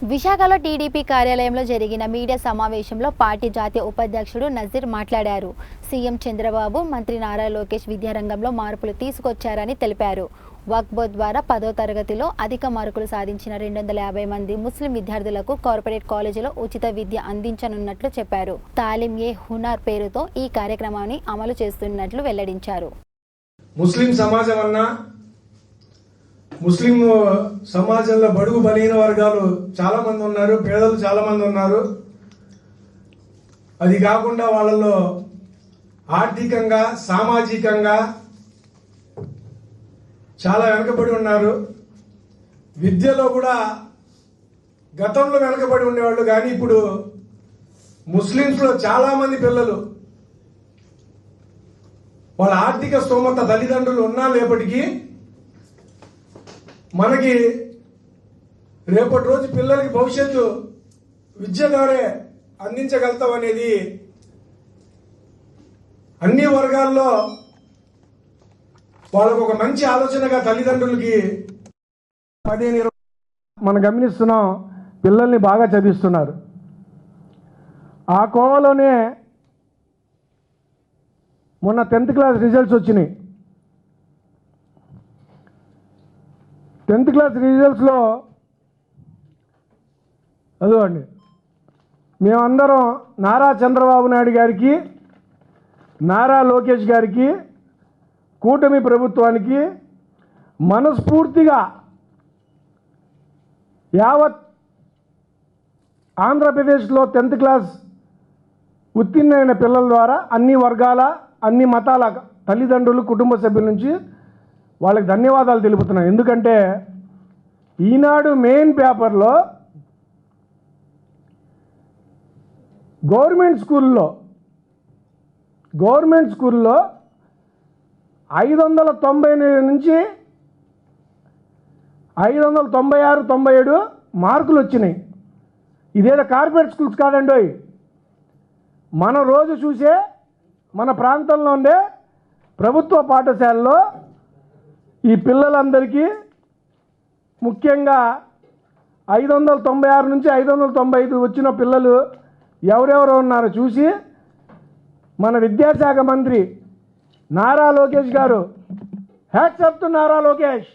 విశాఖలో టీడీపీ కార్యాలయంలో జరిగిన మీడియా సమావేశంలో పార్టీ జాతీయ ఉపాధ్యక్షుడు నజీర్ మాట్లాడారు. సీఎం చంద్రబాబు, మంత్రి నారా లోకేష్ విద్యారంగంలో మార్పులు తీసుకొచ్చారని తెలిపారు. వక్ఫ్ బోర్డు ద్వారా 10వ తరగతిలో అధిక మార్కులు సాధించిన 250 మంది ముస్లిం విద్యార్థులకు కార్పొరేట్ కాలేజీలో ఉచిత విద్య అందించనున్నట్లు చెప్పారు. తాలిం-ఏ-హునర్ పేరుతో ఈ కార్యక్రమాన్ని అమలు చేస్తున్నట్లు వెల్లడించారు. ముస్లిం సమాజంలో బడుగు బలహీన వర్గాలు చాలా మంది ఉన్నారు, పేదలు చాలా మంది ఉన్నారు. అది కాకుండా వాళ్ళలో ఆర్థికంగా, సామాజికంగా చాలా వెనకబడి ఉన్నారు. విద్యలో కూడా గతంలో వెనకబడి ఉండేవాళ్ళు, కానీ ఇప్పుడు ముస్లింస్లో చాలా మంది పిల్లలు వాళ్ళ ఆర్థిక స్తోమత తల్లిదండ్రులు ఉన్నా లేపటికి మనకి రేపటి రోజు పిల్లలకి భవిష్యత్తు విద్య ద్వారా అందించగలుగుతాం అనేది అన్ని వర్గాల్లో వాళ్ళకు ఒక మంచి ఆలోచనగా తల్లిదండ్రులకి 15-20 మనం గమనిస్తున్నాం. పిల్లల్ని బాగా చదివిస్తున్నారు. ఆ కోవలోనే మొన్న 10th క్లాస్ రిజల్ట్స్ వచ్చినాయి. 10th క్లాస్ రిజల్ట్స్లో అదిగోండి, మేమందరం నారా చంద్రబాబు నాయుడు గారికి, నారా లోకేష్ గారికి, కూటమి ప్రభుత్వానికి మనస్ఫూర్తిగా యావత్ ఆంధ్రప్రదేశ్లో 10th క్లాస్ ఉత్తీర్ణమైన పిల్లల ద్వారా అన్ని వర్గాల, అన్ని మతాల తల్లిదండ్రులు, కుటుంబ సభ్యుల నుంచి వాళ్ళకి ధన్యవాదాలు తెలుపుతున్నాను. ఎందుకంటే ఈనాడు మెయిన్ పేపర్లో గవర్నమెంట్ స్కూల్లో 590 నుంచి 596-97 మార్కులు వచ్చినాయి. ఇదేదో కార్పొరేట్ స్కూల్స్ కాదండి. మనం రోజు చూసే మన ప్రాంతంలో ఉండే ప్రభుత్వ పాఠశాలలో ఈ పిల్లలందరికీ ముఖ్యంగా 596 నుంచి 595 వచ్చిన పిల్లలు ఎవరెవరు ఉన్నారో చూసి మన విద్యాశాఖ మంత్రి నారా లోకేష్ గారు, hats off to Nara Lokesh,